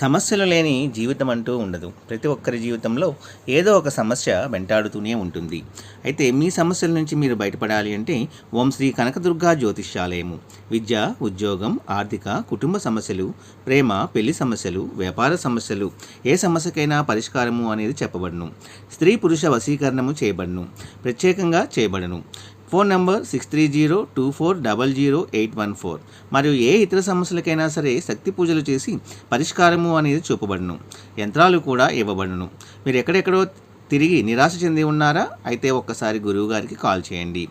సమస్యలు లేని జీవితం అంటూ ఉండదు. ప్రతి ఒక్కరి జీవితంలో ఏదో ఒక సమస్య వెంటాడుతూనే ఉంటుంది. అయితే మీ సమస్యల నుంచి మీరు బయటపడాలి అంటే ఓం శ్రీ కనకదుర్గా జ్యోతిష్యాలయము విద్య, ఉద్యోగం, ఆర్థిక, కుటుంబ సమస్యలు, ప్రేమ, పెళ్లి సమస్యలు, వ్యాపార సమస్యలు, ఏ సమస్యకైనా పరిష్కారము అనేది చెప్పబడును. స్త్రీ పురుష వశీకరణము చేయబడును, ప్రత్యేకంగా చేయబడును. Phone number 6302400814. మరియు ఏ ఇతర సమస్యలకైనా సరే శక్తి పూజలు చేసి పరిష్కారము అనేది చూపబడును. యంత్రాలు కూడా ఇవ్వబడును. మీరు ఎక్కడెక్కడో తిరిగి నిరాశ చెంది ఉన్నారా? అయితే ఒక్కసారి గురువు గారికి కాల్ చేయండి.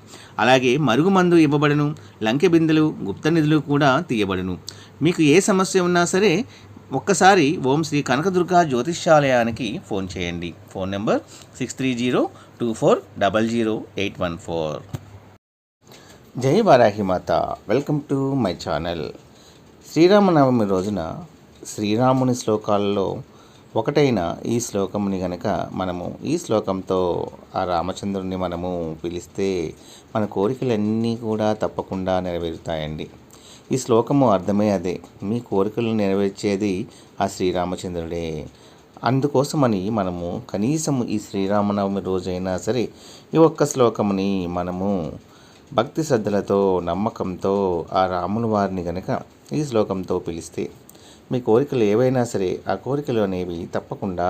అలాగే మరుగుమందు ఇవ్వబడును. లంకె బిందెలు, గుప్త నిధులు కూడా తీయబడును. మీకు ఏ సమస్య ఉన్నా సరే ఒక్కసారి ఓం శ్రీ కనకదుర్గా జ్యోతిష్యాలయానికి ఫోన్ చేయండి. Phone number 6302400814. జై Varahimata. Welcome to my channel. Sriramanavami రోజున శ్రీరాముని శ్లోకాలలో ఒకటైన ఈ శ్లోకముని గనక మనము ఈ శ్లోకంతో ఆ రామచంద్రుని మనము పిలిస్తే మన కోరికలన్నీ కూడా తప్పకుండా నెరవేరుతాయండి. ఈ శ్లోకము అర్థమే అదే. మీ కోరికలు నెరవేర్చేది ఆ శ్రీరామచంద్రుడే. అందుకోసమని మనము కనీసం ఈ శ్రీరామనవమి రోజైనా సరే ఈ ఒక్క శ్లోకముని మనము భక్తి శ్రద్ధలతో, నమ్మకంతో ఆ రాముల వారిని గనక ఈ శ్లోకంతో పిలిస్తే మీ కోరికలు ఏవైనా సరే ఆ కోరికలు అనేవి తప్పకుండా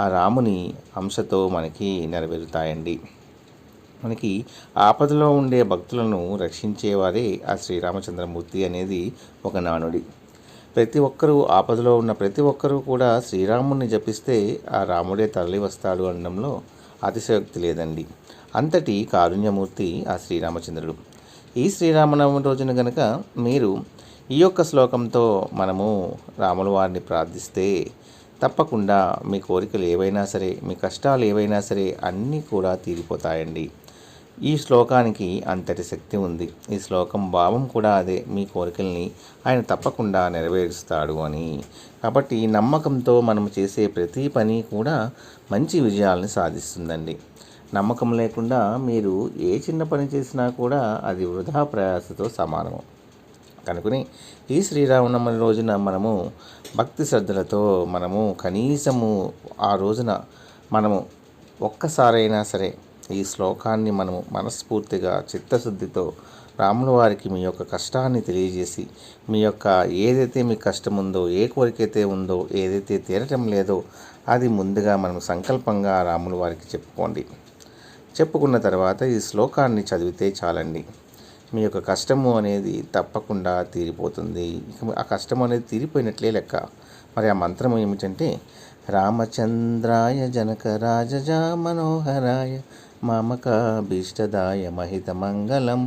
ఆ రాముని అంశతో మనకి నెరవేరుతాయండి. మనకి ఆపదలో ఉండే భక్తులను రక్షించేవారే ఆ శ్రీరామచంద్రమూర్తి అనేది ఒక నానుడి. ప్రతి ఒక్కరూ ఆపదలో ఉన్న ప్రతి ఒక్కరూ కూడా శ్రీరాముని జపిస్తే ఆ రాముడే తరలి వస్తాడు అనడంలో అతిశయోక్తి లేదండి. అంతటి కారుణ్యమూర్తి ఆ శ్రీరామచంద్రుడు. ఈ శ్రీరామనవమి రోజున గనక మీరు ఈ యొక్క శ్లోకంతో మనము రాముల వారిని ప్రార్థిస్తే తప్పకుండా మీ కోరికలు ఏవైనా సరే, మీ కష్టాలు ఏవైనా సరే అన్నీ కూడా తీరిపోతాయండి. ఈ శ్లోకానికి అంతటి శక్తి ఉంది. ఈ శ్లోకం భావం కూడా అదే. మీ కోరికల్ని ఆయన తప్పకుండా నెరవేరుస్తాడు అని. కాబట్టి నమ్మకంతో మనం చేసే ప్రతి పని కూడా మంచి విజయాలను సాధిస్తుందండి. నమ్మకం లేకుండా మీరు ఏ చిన్న పని చేసినా కూడా అది వృధా ప్రయాసతో సమానము. కనుకని ఈ శ్రీరామనవమి రోజున మనము భక్తి శ్రద్ధలతో మనము కనీసము ఆ రోజున మనము ఒక్కసారైనా సరే ఈ శ్లోకాన్ని మనము మనస్ఫూర్తిగా చిత్తశుద్ధితో రాముల వారికి మీ యొక్క కష్టాన్ని తెలియజేసి మీ యొక్క ఏదైతే మీ కష్టం ఉందో, ఏ కోరికైతే ఉందో, ఏదైతే తీరటం లేదో అది ముందుగా మనం సంకల్పంగా రాముల వారికి చెప్పుకోండి. చెప్పుకున్న తర్వాత ఈ శ్లోకాన్ని చదివితే చాలండి. మీ యొక్క కష్టము అనేది తప్పకుండా తీరిపోతుంది. ఆ కష్టం అనేది తీరిపోయినట్లే లెక్క. మరి ఆ మంత్రం ఏమిటంటే రామచంద్రాయ జనక రాజజ మనోహరాయ మామకాభీష్టదాయ మహితమంగళం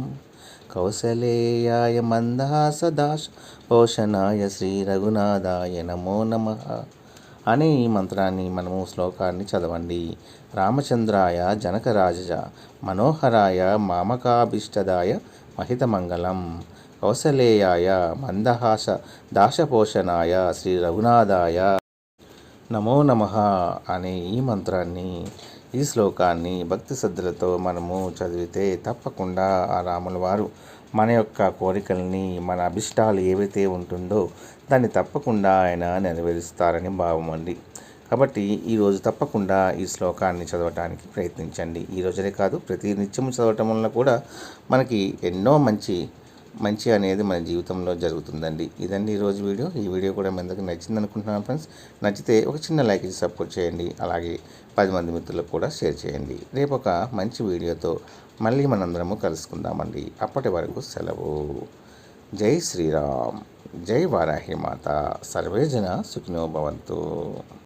కౌసలేయాయ మందహాసదాశ పోషణాయ శ్రీ రఘునాథాయ నమో నమః అనే ఈ మంత్రాన్ని మనము శ్లోకాన్ని చదవండి. రామచంద్రాయ జనకరాజజ మనోహరాయ మామకాభీష్టదాయ మహితమంగళం కౌసలేయాయ మందహాస దాశపోషణాయ శ్రీ రఘునాథాయ నమో నమః అనే ఈ మంత్రాన్ని, ఈ శ్లోకాన్ని భక్తి శ్రద్ధలతో మనము చదివితే తప్పకుండా ఆ రాముల వారు మన యొక్క కోరికల్ని, మన అభిష్టాలు ఏవైతే ఉంటుందో దాన్ని తప్పకుండా ఆయన నెరవేరుస్తారని భావం అండి. కాబట్టి ఈరోజు తప్పకుండా ఈ శ్లోకాన్ని చదవటానికి ప్రయత్నించండి. ఈ రోజునే కాదు, ప్రతి నిత్యము చదవటం వల్ల కూడా మనకి ఎన్నో మంచి అనేది మన జీవితంలో జరుగుతుందండి. ఇదండి ఈరోజు వీడియో. ఈ వీడియో కూడా మీ అందరికీ నచ్చింది అనుకుంటున్నాను ఫ్రెండ్స్. నచ్చితే ఒక చిన్న లైక్ ఇచ్చి సపోర్ట్ చేయండి. అలాగే 10 మంది మిత్రులకు కూడా షేర్ చేయండి. రేపు ఒక మంచి వీడియోతో మళ్ళీ మనందరము కలుసుకుందామండి. అప్పటి వరకు సెలవు. జై శ్రీరామ్. జై వారాహిమాత. సర్వే జన సుఖినో భవంతు.